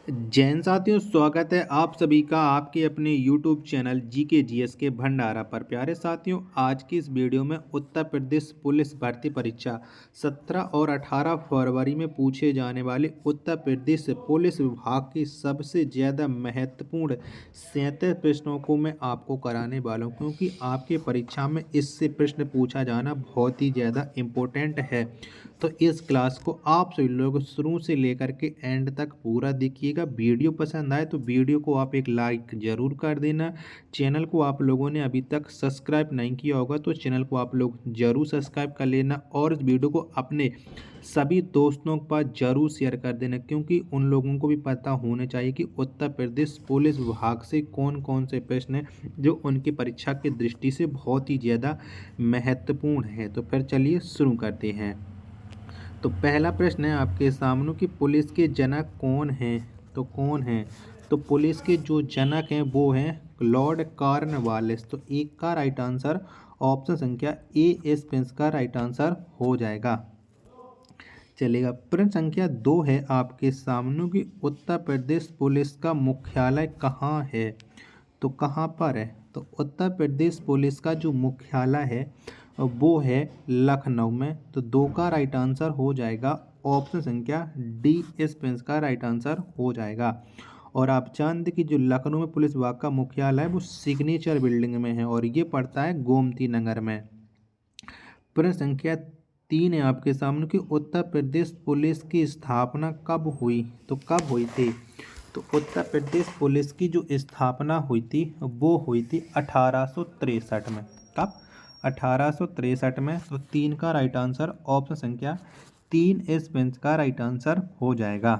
जैन साथियों, स्वागत है आप सभी का आपके अपने YouTube चैनल जीके जीएस के भंडारा पर। प्यारे साथियों, आज की इस वीडियो में उत्तर प्रदेश पुलिस भर्ती परीक्षा 17 और 18 फरवरी में पूछे जाने वाले उत्तर प्रदेश पुलिस विभाग की सबसे ज़्यादा महत्वपूर्ण 37 प्रश्नों को मैं आपको कराने वाला हूँ, क्योंकि आपके परीक्षा में इससे प्रश्न पूछा जाना बहुत ही ज़्यादा इम्पोर्टेंट है। तो इस क्लास को आप सभी लोग शुरू से लेकर के एंड तक पूरा देखिएगा। वीडियो पसंद आए तो वीडियो को आप एक लाइक ज़रूर कर देना। चैनल को आप लोगों ने अभी तक सब्सक्राइब नहीं किया होगा तो चैनल को आप लोग ज़रूर सब्सक्राइब कर लेना और इस वीडियो को अपने सभी दोस्तों के पास ज़रूर शेयर कर देना, क्योंकि उन लोगों को भी पता होना चाहिए कि उत्तर प्रदेश पुलिस विभाग से कौन कौन से प्रश्न हैं जो उनकी परीक्षा की दृष्टि से बहुत ही ज़्यादा महत्वपूर्ण है। तो फिर चलिए शुरू करते हैं। तो पहला प्रश्न है आपके सामने कि पुलिस के जनक कौन हैं। तो कौन हैं? तो पुलिस के जो जनक हैं वो हैं लॉर्ड कॉर्नवालिस। तो एक का राइट आंसर ऑप्शन संख्या ए एस पेंस का राइट आंसर हो जाएगा। चलेगा। प्रश्न संख्या 2 है आपके सामने कि उत्तर प्रदेश पुलिस का मुख्यालय कहाँ है। तो कहाँ पर है? तो उत्तर प्रदेश पुलिस का जो मुख्यालय है वो है लखनऊ में। तो 2 का राइट आंसर हो जाएगा ऑप्शन संख्या डी एस पेंस का राइट आंसर हो जाएगा। और आप जानते कि जो लखनऊ में पुलिस विभाग का मुख्यालय है वो सिग्नेचर बिल्डिंग में है और ये पड़ता है गोमती नगर में। प्रश्न संख्या 3 है आपके सामने कि उत्तर प्रदेश पुलिस की स्थापना कब हुई। तो कब हुई थी? तो उत्तर प्रदेश पुलिस की जो स्थापना हुई थी वो हुई थी 1863 में। कब? 1863 में। तो 3 का राइट आंसर ऑप्शन संख्या 3 एस पेंस का राइट आंसर हो जाएगा।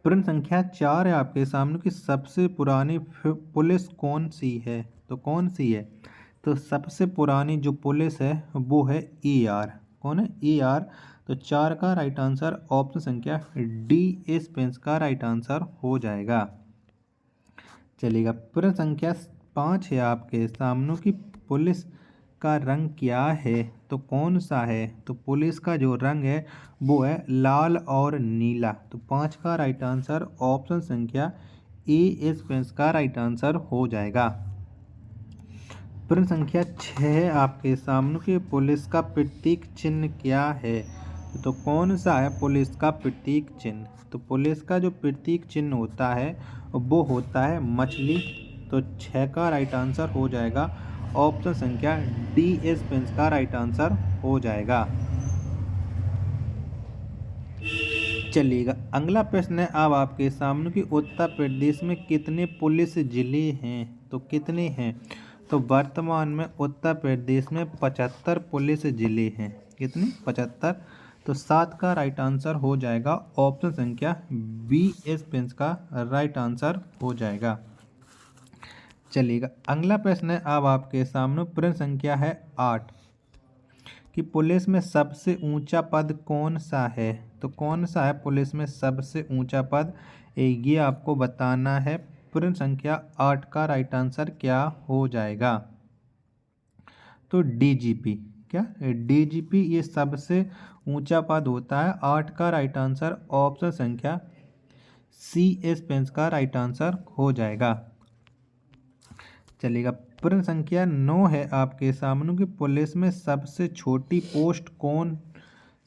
प्रश्न संख्या 4 है आपके सामने कि सबसे पुरानी पुलिस कौन सी है। तो कौन सी है? तो सबसे पुरानी जो पुलिस है वो है ER। कौन है? ER। तो 4 का राइट आंसर ऑप्शन संख्या डी एस पेंस का राइट आंसर हो जाएगा। चलिएगा। प्रश्न संख्या 5 है आपके सामने कि पुलिस का रंग क्या है। तो कौन सा है? तो पुलिस का जो रंग है वो है लाल और नीला। तो 5 का राइट आंसर ऑप्शन संख्या ए एस पेंस का राइट आंसर हो जाएगा। प्रश्न संख्या 6 है आपके सामने कि पुलिस का प्रतीक चिन्ह क्या है। तो कौन सा है पुलिस का प्रतीक चिन्ह? तो पुलिस का जो प्रतीक चिन्ह होता है वो होता है मछली। तो 6 का राइट आंसर हो जाएगा ऑप्शन संख्या डी एस पेंस का राइट आंसर हो जाएगा। चलिएगा। अगला प्रश्न है अब आपके सामने कि उत्तर प्रदेश में कितने पुलिस जिले हैं। तो कितने हैं? तो वर्तमान में उत्तर प्रदेश में 75 पुलिस जिले हैं। कितने? 75। तो 7 का राइट आंसर हो जाएगा ऑप्शन संख्या बी एस पेंस का राइट आंसर हो जाएगा। चलिएगा। अगला प्रश्न है अब आपके सामने प्रश्न संख्या है 8 कि पुलिस में सबसे ऊंचा पद कौन सा है। तो कौन सा है पुलिस में सबसे ऊंचा पद, ये आपको बताना है। प्रश्न संख्या 8 का राइट आंसर क्या हो जाएगा? तो DGP। क्या? DGP ये सबसे ऊंचा पद होता है। 8 का राइट आंसर ऑप्शन संख्या सी एस पेंस का राइट आंसर हो जाएगा। चलिएगा। प्रश्न संख्या 9 है आपके सामने कि पुलिस में सबसे छोटी पोस्ट कौन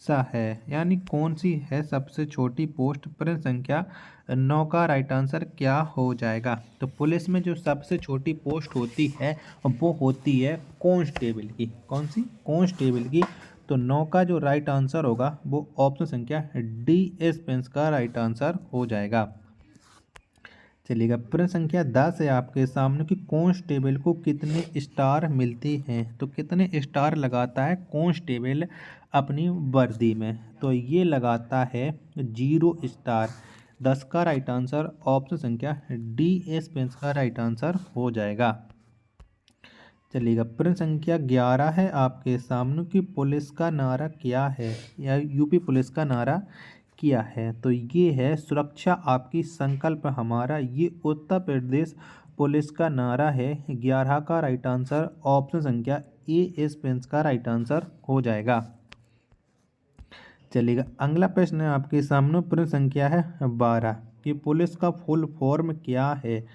सा है, यानी कौन सी है सबसे छोटी पोस्ट। प्रश्न संख्या 9 का राइट आंसर क्या हो जाएगा? तो पुलिस में जो सबसे छोटी पोस्ट होती है वो होती है कांस्टेबल की। कौन सी? कांस्टेबल की। तो 9 का जो राइट आंसर होगा वो ऑप्शन संख्या डी एस पेंस का राइट आंसर हो जाएगा। चलिएगा। प्रश्न संख्या 10 है आपके सामने कि कांस्टेबल को कितने स्टार मिलते हैं। तो कितने स्टार लगाता है कांस्टेबल अपनी वर्दी में? तो ये लगाता है 0 स्टार। 10 का राइट आंसर ऑप्शन संख्या डी एस पेंस का राइट आंसर हो जाएगा। चलिएगा। प्रश्न संख्या 11 है आपके सामने कि पुलिस का नारा क्या है, या यूपी पुलिस का नारा किया है। तो ये है सुरक्षा आपकी संकल्प हमारा। ये उत्तर प्रदेश पुलिस का नारा है। 11 का राइट आंसर ऑप्शन संख्या ए एस पेंस का राइट आंसर हो जाएगा। चलिएगा। अगला प्रश्न है आपके सामने प्रश्न संख्या है 12 कि पुलिस का फुल फॉर्म क्या है।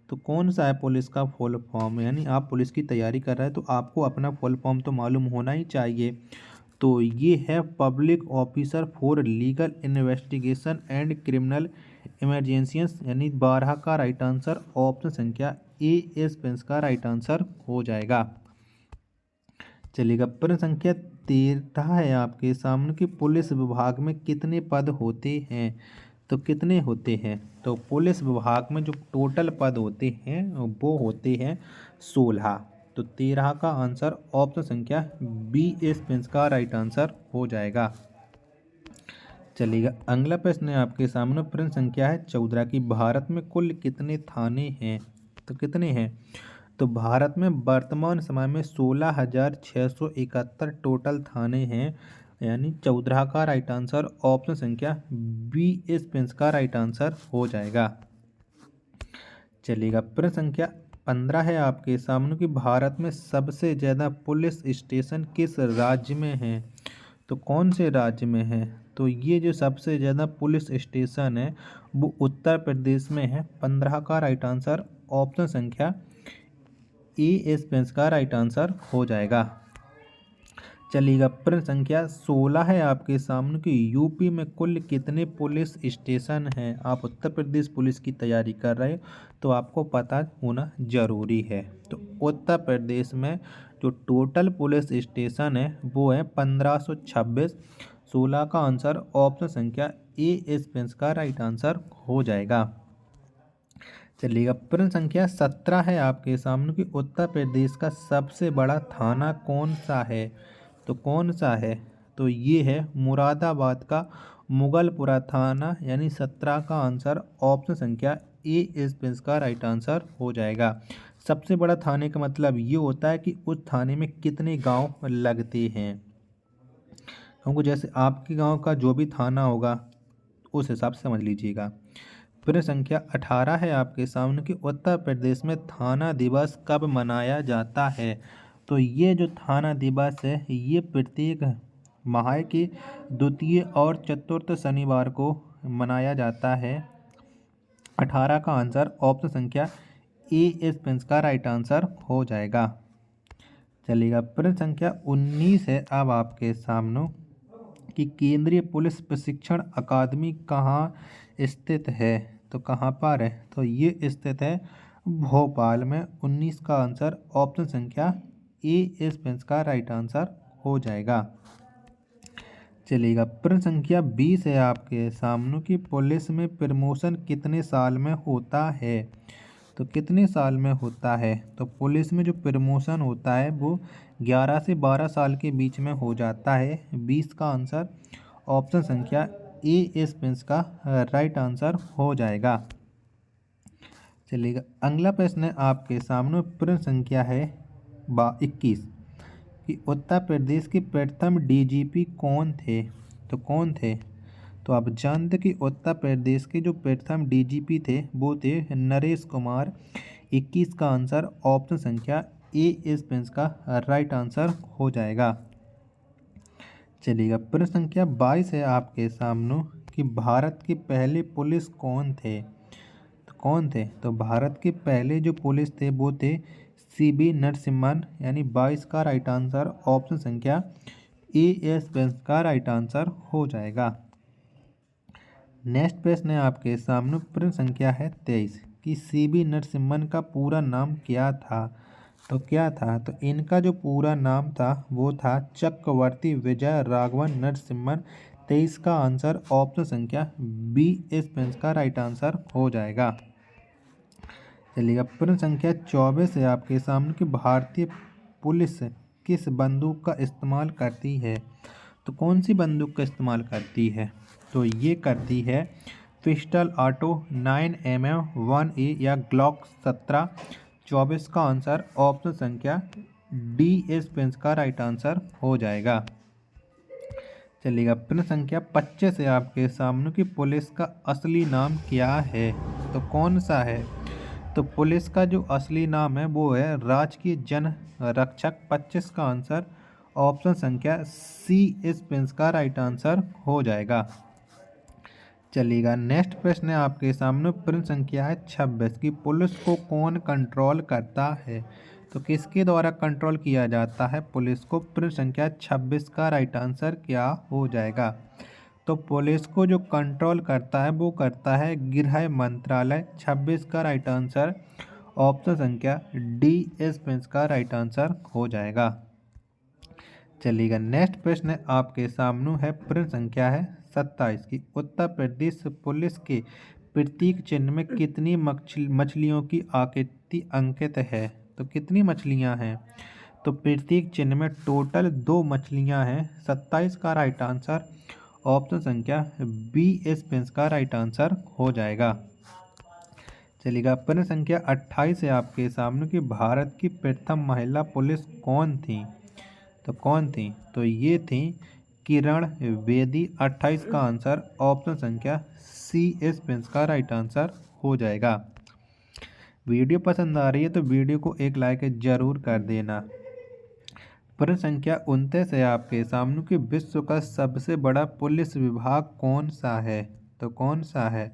तो कौन सा है पुलिस का फुल फॉर्म, यानी आप पुलिस की तैयारी कर रहे हैं तो आपको अपना फुल फॉर्म तो मालूम होना ही चाहिए। तो ये है public officer for legal investigation and criminal emergencies, यानी 12 का राइट आंसर ऑप्शन संख्या ए इस पेंस का राइट आंसर हो जाएगा। चलिएगा, प्रश्न संख्या 13 है आपके सामने कि पुलिस विभाग में कितने पद होते हैं। तो कितने होते हैं, तो पुलिस विभाग में जो टोटल पद होते हैं वो होते हैं 16। तो 13 का आंसर ऑप्शन संख्या बी इस पेंस का राइट आंसर हो जाएगा। चलिएगा, अगला प्रश्न है आपके सामने, प्रश्न संख्या है 14 की भारत में कुल कितने थाने हैं। तो कितने हैं, तो भारत में वर्तमान समय में 16,671 टोटल थाने हैं, यानी 14 का राइट आंसर ऑप्शन संख्या बी इस पेंस का राइट आंसर हो जाएगा। चलिएगा, प्रश्न संख्या 15 है आपके सामने कि भारत में सबसे ज़्यादा पुलिस स्टेशन किस राज्य में हैं। तो कौन से राज्य में है, तो ये जो सबसे ज़्यादा पुलिस स्टेशन है वो उत्तर प्रदेश में है। 15 का राइट आंसर ऑप्शन संख्या ए इस पेंस का राइट आंसर हो जाएगा। चलिएगा, प्रश्न संख्या 16 है आपके सामने कि यूपी में कुल कितने पुलिस स्टेशन हैं। आप उत्तर प्रदेश पुलिस की तैयारी कर रहे हो तो आपको पता होना जरूरी है। तो उत्तर प्रदेश में जो टोटल पुलिस स्टेशन है वो है 1526। 16 का आंसर ऑप्शन संख्या ए इस पेंस का राइट आंसर हो जाएगा। चलिएगा, प्रश्न संख्या 17 है आपके सामने कि उत्तर प्रदेश का सबसे बड़ा थाना कौन सा है। तो कौन सा है, तो ये है मुरादाबाद का मुगलपुरा थाना, यानी 17 का आंसर ऑप्शन संख्या ए इस पेंस का राइट आंसर हो जाएगा। सबसे बड़ा थाने का मतलब ये होता है कि उस थाने में कितने गांव लगते हैं। हमको जैसे आपके गांव का जो भी थाना होगा उस हिसाब से समझ लीजिएगा। प्रश्न संख्या 18 है आपके सामने कि उत्तर प्रदेश में थाना दिवस कब मनाया जाता है। तो ये जो थाना दिवस है ये प्रत्येक माह के द्वितीय और चतुर्थ शनिवार को मनाया जाता है। 18 का आंसर ऑप्शन संख्या ए इस पेंस का राइट आंसर हो जाएगा। चलिएगा, प्रश्न संख्या 19 है अब आपके सामने कि केंद्रीय पुलिस प्रशिक्षण अकादमी कहाँ स्थित है। तो कहाँ पर है, तो ये स्थित है भोपाल में। 19 का आंसर ऑप्शन संख्या ए इस पेंस का राइट आंसर हो जाएगा। चलिएगा, प्रश्न संख्या 20 है आपके सामने कि पुलिस में प्रमोशन कितने साल में होता है। तो कितने साल में होता है, तो पुलिस में जो प्रमोशन होता है वो 11 से 12 साल के बीच में हो जाता है। 20 का आंसर ऑप्शन संख्या ए इस पेंस का राइट आंसर हो जाएगा। चलिएगा, अगला प्रश्न है आपके सामने, प्रश्न संख्या है 21 कि उत्तर प्रदेश के प्रथम डीजीपी कौन थे। तो कौन थे, तो आप जानते कि उत्तर प्रदेश के जो प्रथम डीजीपी थे वो थे नरेश कुमार। 21 का आंसर ऑप्शन संख्या ए इस पेंस का राइट आंसर हो जाएगा। चलिएगा, प्रश्न संख्या 22 है आपके सामने कि भारत के पहले पुलिस कौन थे। तो कौन थे, तो भारत के पहले जो पुलिस थे वो थे सीबी नरसिम्हन, यानी 22 का राइट आंसर ऑप्शन संख्या ए एस पेंस का राइट आंसर हो जाएगा। नेक्स्ट प्रश्न है आपके सामने, प्रश्न संख्या है 23 कि सीबी नरसिम्हन का पूरा नाम क्या था। तो क्या था, तो इनका जो पूरा नाम था वो था चक्रवर्ती विजय राघवन नरसिम्हन। 23 का आंसर ऑप्शन संख्या बी इस पेंस का राइट आंसर हो जाएगा। चलिएगा, प्रश्न संख्या 24 है आपके सामने कि भारतीय पुलिस किस बंदूक का इस्तेमाल करती है। तो कौन सी बंदूक का इस्तेमाल करती है, तो ये करती है पिस्टल ऑटो 9mm 1A या ग्लॉक 17। 24 का आंसर ऑप्शन संख्या डी इस पेंस का राइट आंसर हो जाएगा। चलिएगा, प्रश्न संख्या 25 है आपके सामने कि पुलिस का असली नाम क्या है। तो कौन सा है, तो पुलिस का जो असली नाम है वो है राजकीय जन रक्षक। 25 का आंसर ऑप्शन संख्या सी इस पेंस का राइट आंसर हो जाएगा। चलिएगा नेक्स्ट प्रश्न है आपके सामने। प्रश्न संख्या है 26 की पुलिस को कौन कंट्रोल करता है? तो किसके द्वारा कंट्रोल किया जाता है पुलिस को? प्रश्न संख्या 26 का राइट आंसर क्या हो जाएगा? तो पुलिस को जो कंट्रोल करता है वो करता है गृह मंत्रालय। 26 का राइट आंसर ऑप्शन संख्या डी इस प्रश्न का राइट आंसर हो जाएगा। चलिएगा नेक्स्ट प्रश्न आपके सामने है। प्रश्न संख्या है 27 की उत्तर प्रदेश पुलिस के प्रतीक चिन्ह में कितनी मछलियों की आकृति अंकित है? तो कितनी मछलियां हैं? तो प्रतीक चिन्ह में टोटल 2 मछलियां हैं। 27 का राइट आंसर ऑप्शन संख्या बी इस प्रश्न का राइट आंसर हो जाएगा। चलिएगा प्रश्न संख्या 28 है आपके सामने कि भारत की प्रथम महिला पुलिस कौन थी? तो कौन थी? तो ये थी किरण बेदी। 28 का आंसर ऑप्शन संख्या सी इस प्रश्न का राइट आंसर हो जाएगा। वीडियो पसंद आ रही है तो वीडियो को एक लाइक जरूर कर देना। प्रश्न संख्या 29 है आपके सामने कि विश्व का सबसे बड़ा पुलिस विभाग कौन सा है? तो कौन सा है?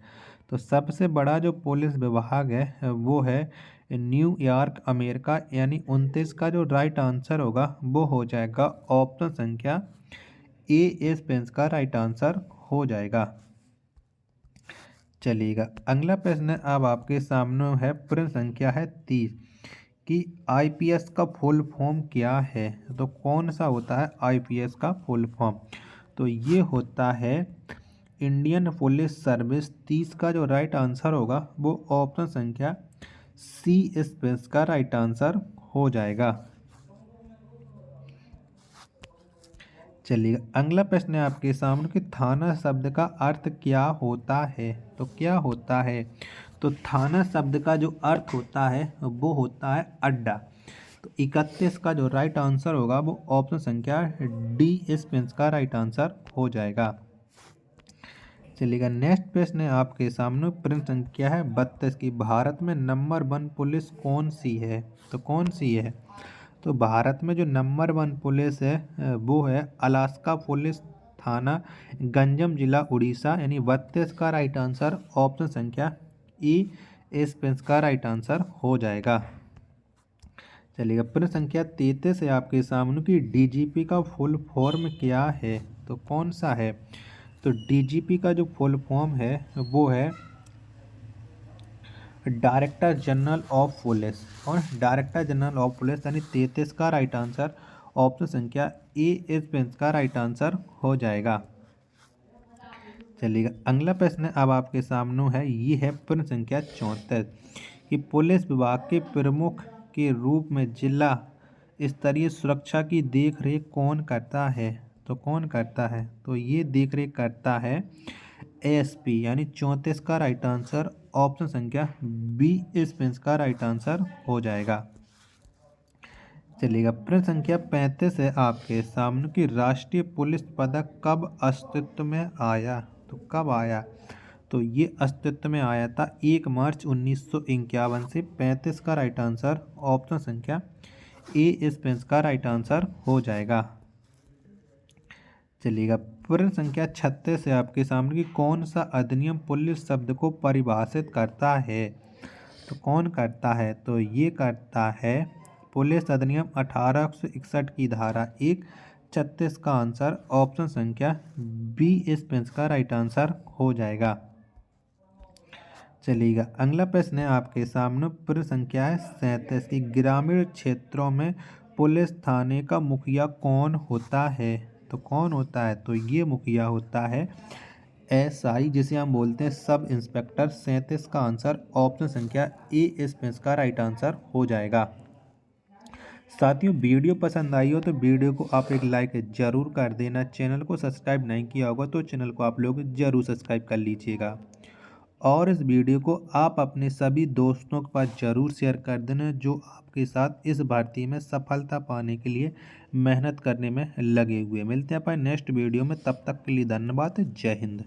तो सबसे बड़ा जो पुलिस विभाग है वो है न्यूयॉर्क अमेरिका। यानी 29 का जो राइट आंसर होगा वो हो जाएगा ऑप्शन संख्या ए इस प्रश्न का राइट आंसर हो जाएगा। चलिएगा अगला प्रश्न अब आपके सामने है। प्रश्न संख्या है 30 कि आईपीएस का फुल फॉर्म क्या है? तो कौन सा होता है आईपीएस का फुल फॉर्म? तो ये होता है इंडियन पुलिस सर्विस। 30 का जो राइट आंसर होगा वो ऑप्शन संख्या सी इस प्रश्न का राइट आंसर हो जाएगा। चलिए अगला प्रश्न है आपके सामने कि थाना शब्द का अर्थ क्या होता है? तो क्या होता है? तो थाना शब्द का जो अर्थ होता है वो होता है अड्डा। तो 31 का जो राइट आंसर होगा वो ऑप्शन संख्या डी इस प्रश्न का राइट आंसर हो जाएगा। चलिएगा नेक्स्ट प्रश्न है आपके सामने। प्रश्न संख्या है 32 की भारत में नंबर 1 पुलिस कौन सी है? तो कौन सी है? तो भारत में जो नंबर 1 पुलिस है वो है अलास्का पुलिस थाना गंजम जिला उड़ीसा। यानी 32 का राइट आंसर ऑप्शन संख्या ई इस प्रश्न का राइट आंसर हो जाएगा। चलिएगा प्रश्न संख्या 33 है आपके सामने कि डीजीपी का फुल फॉर्म क्या है? तो कौन सा है? तो डीजीपी का जो फुल फॉर्म है वो है डायरेक्टर जनरल ऑफ पुलिस। और डायरेक्टर जनरल ऑफ पुलिस यानी 33 का राइट आंसर ऑप्शन संख्या ए इस प्रश्न का राइट आंसर हो जाएगा। चलिएगा अगला प्रश्न अब आपके सामने है। ये है प्रश्न संख्या 34 कि पुलिस विभाग के प्रमुख के रूप में जिला स्तरीय सुरक्षा की देख रेख कौन करता है? तो कौन करता है? तो ये देख रेख करता है एएसपी। यानी 34 का राइट आंसर ऑप्शन संख्या बी इस प्रश्न का राइट आंसर हो जाएगा। चलिएगा प्रश्न संख्या 35 है आपके सामने कि राष्ट्रीय पुलिस पदक कब अस्तित्व में आया? तो कब आया? तो ये अस्तित्व में आया था 1 मार्च 1951 से। 35 का राइट आंसर ऑप्शन संख्या ए इस प्रश्न का राइट आंसर हो जाएगा। चलिएगा प्रश्न संख्या 36 है आपके सामने कि कौन सा अधिनियम पुलिस शब्द को परिभाषित करता है? तो कौन करता है? तो ये करता है पुलिस अधिनियम 1861 की धारा 1। 36 का आंसर ऑप्शन संख्या बी इस प्रश्न का राइट आंसर हो जाएगा। चलिएगा अगला प्रश्न है आपके सामने। प्रश्न संख्या है 37 की ग्रामीण क्षेत्रों में पुलिस थाने का मुखिया कौन होता है? तो कौन होता है? तो ये मुखिया होता है एसआई जिसे हम बोलते हैं सब इंस्पेक्टर। 37 का आंसर ऑप्शन संख्या ए इस प्रश्न का राइट आंसर हो जाएगा। साथियों वीडियो पसंद आई हो तो वीडियो को आप एक लाइक जरूर कर देना। चैनल को सब्सक्राइब नहीं किया होगा तो चैनल को आप लोग जरूर सब्सक्राइब कर लीजिएगा। और इस वीडियो को आप अपने सभी दोस्तों के पास ज़रूर शेयर कर देना जो आपके साथ इस भर्ती में सफलता पाने के लिए मेहनत करने में लगे हुए। मिलते हैं अपन नेक्स्ट वीडियो में, तब तक के लिए धन्यवाद। जय हिंद।